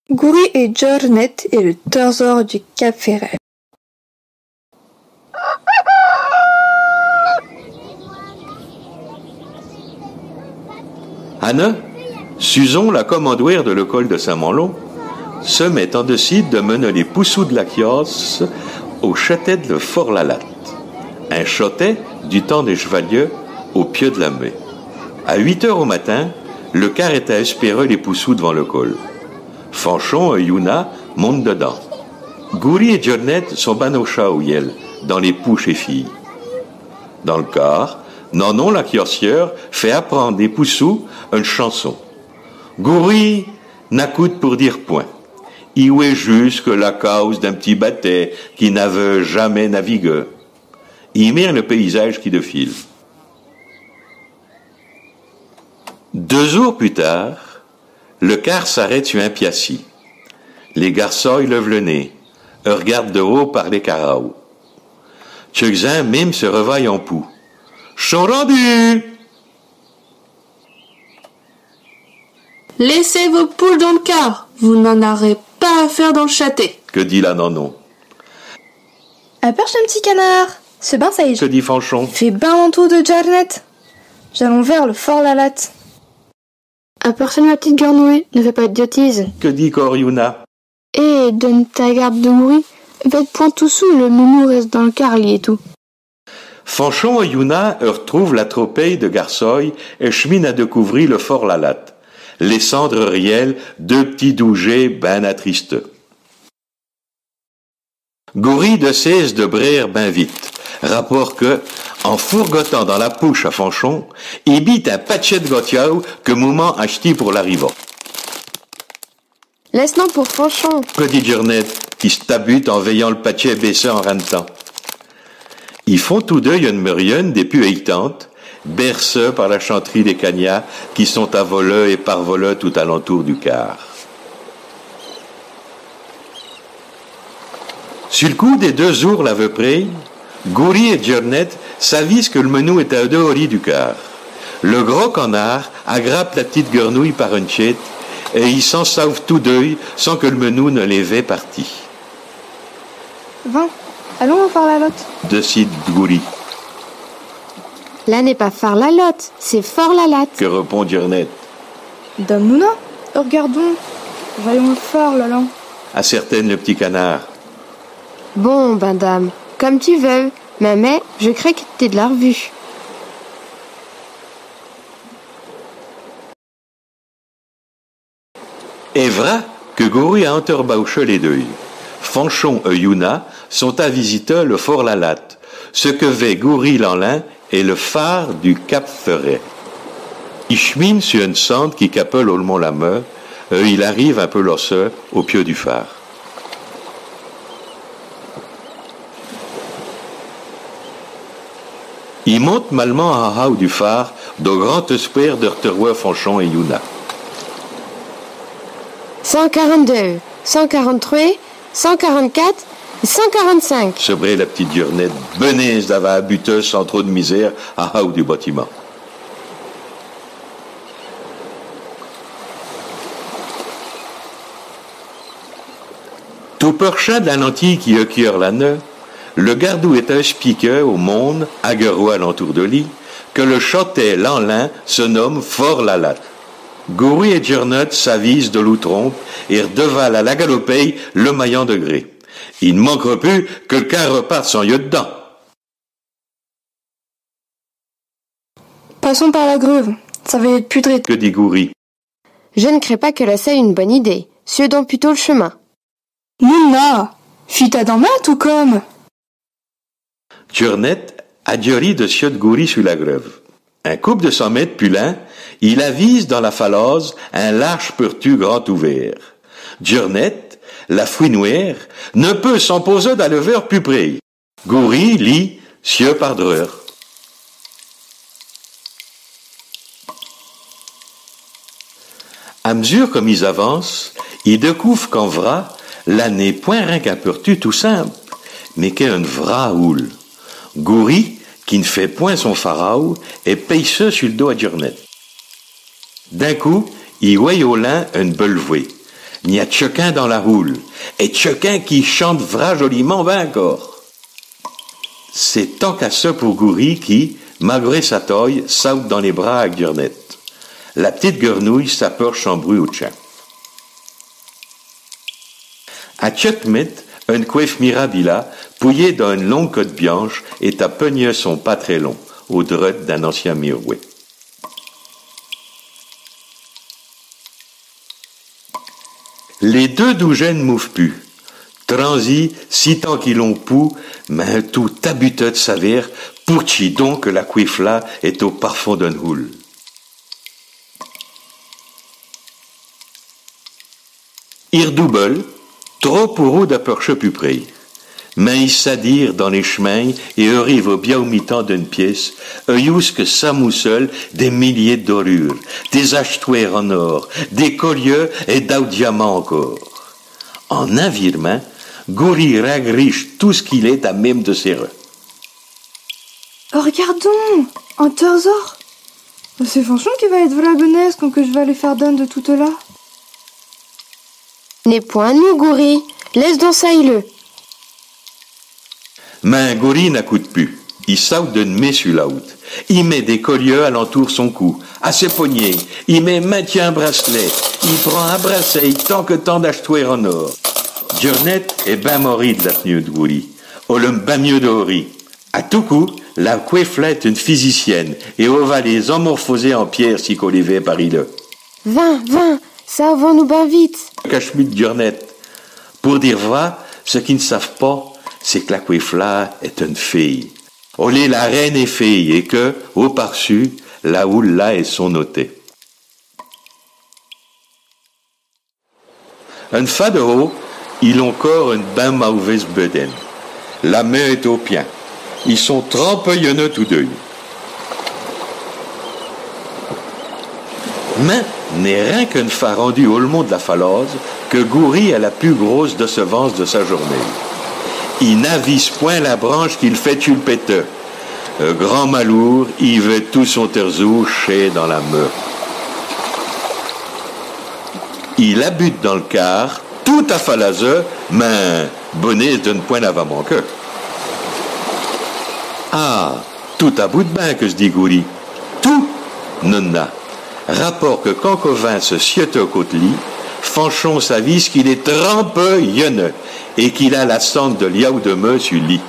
Gouri et Jornet et le trésor du Cap Ferret. Anne, Susan, la commandoire de l'école de Saint-Malo, se met en décide de mener les poussous de la Chiasse au château de Fort-la-Latte, un château du temps des chevaliers au pied de la mer. À 8 heures au matin, le car est à espérer les poussous devant l'école. Fanchon et Yuna montent dedans. Gouri et Jornet sont banaucha au yel, dans les pouches et filles. Dans le car, Nanon la chiossière fait apprendre des poussous une chanson. Gouri n'accoute pour dire point. Il est juste que la cause d'un petit bateau qui n'avait jamais navigué. Il mire le paysage qui défile. 2 jours plus tard, le car s'arrête sur un piassi. Les garçons y lèvent le nez, regardent de haut par les carreaux. Tchugzin même se revaille en poux. Sont rendus! Laissez vos poules dans le car, vous n'en aurez pas à faire dans le château. Que dit la nanon? Aperche un petit canard. Ce bain ça y est. Que dit Fanchon? Fais bain en tout de Jornet. J'allons vers le Fort-la-Latte. Aperche ma petite grenouille, ne fais pas d'idiotises. Que dit Coriuna? Et donne ta garde de Gouri. Faites point tout sous, le nounou reste dans le car, lié tout. Fanchon et Yuna retrouvent la tropée de Garçoy et cheminent à découvrir le Fort-la-Latte. Les cendres riels, 2 petits dougés ben attristés. Gouri de cesse de brère ben vite. Rapport que, en fourgotant dans la pouche à Fanchon, il bite un pachet de gotiao que Mouman achetit pour l'arrivant. Laisse-nous pour Fanchon. Que dit Jornet, qui se tabute en veillant le pachet baissé en rantant. Ils font tous deux une murienne des puéitantes, berceux par la chanterie des cagnats qui sont à voleux et par voleux tout alentour du car. Sur le coup des 2 jours la près, Gouri et Jornet s'avisent que le menou est à dehors du car. Le gros canard aggrappe la petite grenouille par une chette et ils s'en sauvent tous deux sans que le menou ne les vait partis. Va, allons au Fort-la-Latte. Décide Gouri. Là n'est pas Fort-la-Latte, c'est Fort-la-Latte. Que répond Jornet? Donne-nous-la. Regardons. Voyons le Fort-la-Latte. Ascertaine le petit canard. Bon, ben dame, comme tu veux, mais je crains que t'aies de la revue. Et vrai que Gouri a enterbauché les deux. Fanchon et Yuna sont à visiter le Fort-la-Latte, ce que fait Gouri l'Enlin est le phare du Cap Ferret. Il chemine sur une sente qui capelle au mont la Meur, et il arrive un peu l'osseux au pied du phare. Il monte malement à haut du phare, de grand espoir de retrouver Fanchon et Yuna. 142, 143, 144, 145. Se brée la petite Durnette, benaise d'avoir buteuse sans trop de misère à haut du bâtiment. Tout perchat de la lentille qui accueille la nœud, le gardou est expliqué au monde, aguerrois alentour de lit, que le château l'Enlin se nomme Fort-la-Latte. Gouri et Jornet s'avisent de l'outrompe et redevalent à la galopée le maillant de gré. Il ne manquera plus que le car reparte sans yeux dedans. Passons par la grève. Ça va être putrid. Que dit Gouri? Je ne crée pas que là c'est une bonne idée. Suivons plutôt le chemin. Mouna, fit-à dans main tout comme. Jornet a diori de sieux de Gouri sur la grève. Un couple de 100 mètres plus loin, il avise dans la falaise un large pertu grand ouvert. Jornet, la fouinoire, ne peut s'en poser dans le verre plus près. Gouri lit sieux par dreur. À mesure comme ils avancent, ils découvrent qu'en vrai, là n'est point rien qu'un pertu tout simple, mais qu'un vrai houle. Gouri, qui ne fait point son pharaon, et paye ce sur le dos à Djurnet. D'un coup, il voit au lin une belle voix. Il y a Tchequin dans la houle, et Tchequin qui chante vra joliment va encore. C'est tant qu'à ce pour Goury qui, malgré sa taille, saute dans les bras à Djurnet. La petite guernouille s'approche sans bruit au tien. À Tchekmet, un coiffe mirabila, pouillé dans une longue cotte blanche, est à peigne son pas très long, au droite d'un ancien mirouet. Les deux douzaines mouvent plus. Transi, si tant qu'ils l'ont pou, mais tout tabuteux de s'avère, pour chi donc que la coiffe-là est au parfum d'un houle. Ir double, trop pour eux d'aperche plus près. Mais ils s'addirent dans les chemins et arrivent au bien au mi-temps d'une pièce, eux que s'amoussent des milliers de dorures, des achetouères en or, des colliers et d'au diamants encore. En un virement, Goury ragriche tout ce qu'il est à même de ses reins. Oh, regardons, un trésor. C'est franchement qui va être la bonesse quand que je vais aller faire donne de tout là. N'est point nous, Goury. Laisse danser-le. Mais Goury n'accoute plus. Il saute d'une main sur l'autre. Il met des colliers alentour son cou, à ses poignets. Il met maintien un bracelet. Il prend un bracelet tant que tant d'achetouer en or. Djurnet est ben mori de la tenue de Goury. Oh, le ben mieux de Hori. À tout coup, la coiffe est une physicienne et on va les emmorphoser en pierre si qu'on les veut par il. Vin, ça avons-nous ben vite. Cachemire de Djurnet. Pour dire vrai, ce qu'ils ne savent pas, c'est que la coiffe-là est une fille. On est la reine et fille, et que, au par-dessus, la houle là est son notée. Une fois de haut, ils ont encore une ben mauvaise bedaine. La main est au pien. Ils sont trempillonneux tous deux. Mais n'est rien qu'une fois rendu au monde de la falaise que Goury a la plus grosse décevance de sa journée. Il n'avise point la branche qu'il fait tuer le péteux. Grand malour, il veut tout son terzou chez dans la meure. Il habite dans le car, tout à falazeux, mais bonnet d'une point d'avant que. Ah, tout à bout de bain que se dit Goury. Tout, nonna. Rapport que quand Covin se siette au côte-lit, Fanchon s'avise qu'il est trempeux yenne et qu'il a la cendre de liaou de me sur le lit.